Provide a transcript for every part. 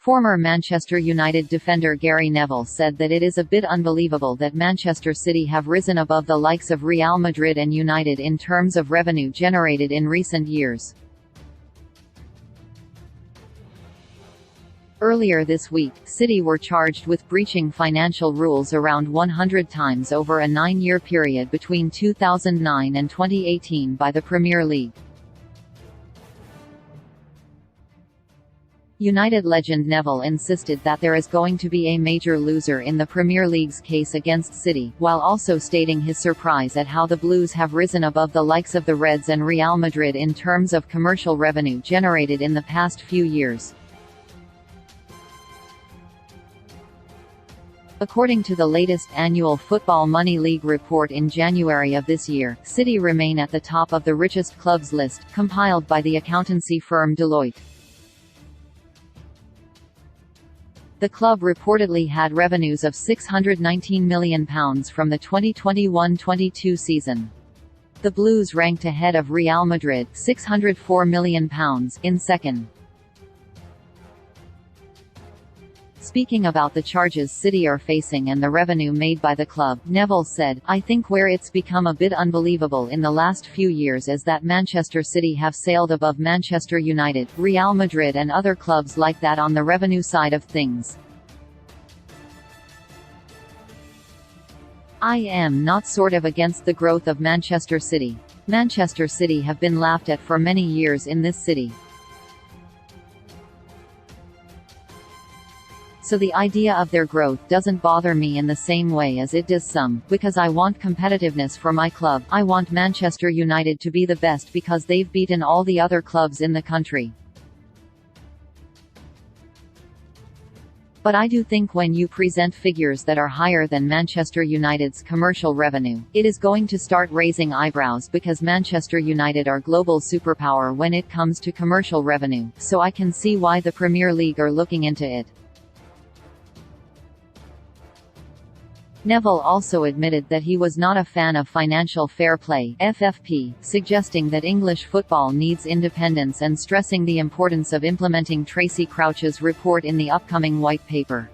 Former Manchester United defender Gary Neville said that it is a bit unbelievable that Manchester City have risen above the likes of Real Madrid and United in terms of revenue generated in recent years. Earlier this week, City were charged with breaching financial rules around 100 times over a 9-year period between 2009 and 2018 by the Premier League. United legend Neville insisted that there is going to be a major loser in the Premier League's case against City, while also stating his surprise at how the Blues have risen above the likes of the Reds and Real Madrid in terms of commercial revenue generated in the past few years. According to the latest annual Football Money League report in January of this year, City remain at the top of the richest clubs list, compiled by the accountancy firm Deloitte. The club reportedly had revenues of £619 million from the 2021-22 season. The Blues ranked ahead of Real Madrid, £604 million, in second. Speaking about the charges City are facing and the revenue made by the club, Neville said, "I think where it's become a bit unbelievable in the last few years is that Manchester City have sailed above Manchester United, Real Madrid and other clubs like that on the revenue side of things. I am not sort of against the growth of Manchester City. Manchester City have been laughed at for many years in this city. So the idea of their growth doesn't bother me in the same way as it does some, because I want competitiveness for my club. I want Manchester United to be the best because they've beaten all the other clubs in the country. But I do think when you present figures that are higher than Manchester United's commercial revenue, it is going to start raising eyebrows because Manchester United are global superpower when it comes to commercial revenue, so I can see why the Premier League are looking into it." Neville also admitted that he was not a fan of financial fair play (FFP), suggesting that English football needs independence and stressing the importance of implementing Tracy Crouch's report in the upcoming White Paper.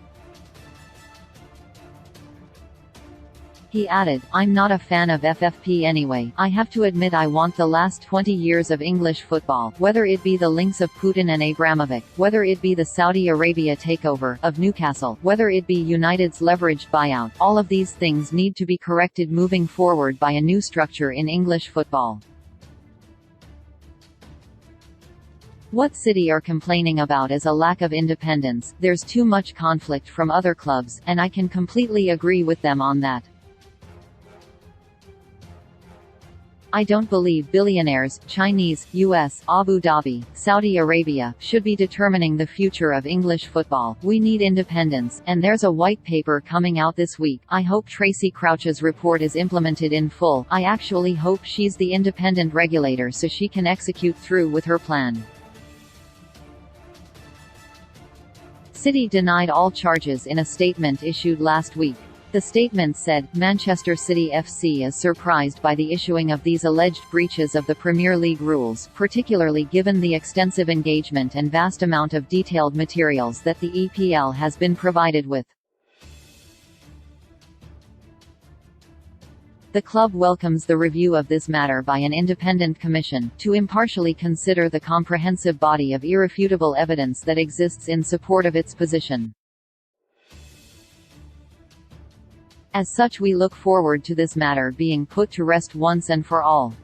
He added, "I'm not a fan of FFP anyway. I have to admit I want the last 20 years of English football, whether it be the links of Putin and Abramovich, whether it be the Saudi Arabia takeover of Newcastle, whether it be United's leveraged buyout, all of these things need to be corrected moving forward by a new structure in English football. What City are complaining about is a lack of independence. There's too much conflict from other clubs, and I can completely agree with them on that. I don't believe billionaires, Chinese, US, Abu Dhabi, Saudi Arabia, should be determining the future of English football. We need independence, and there's a white paper coming out this week. I hope Tracy Crouch's report is implemented in full. I actually hope she's the independent regulator so she can execute through with her plan." City denied all charges in a statement issued last week. The statement said, "Manchester City FC is surprised by the issuing of these alleged breaches of the Premier League rules, particularly given the extensive engagement and vast amount of detailed materials that the EPL has been provided with. The club welcomes the review of this matter by an independent commission, to impartially consider the comprehensive body of irrefutable evidence that exists in support of its position. As such, we look forward to this matter being put to rest once and for all."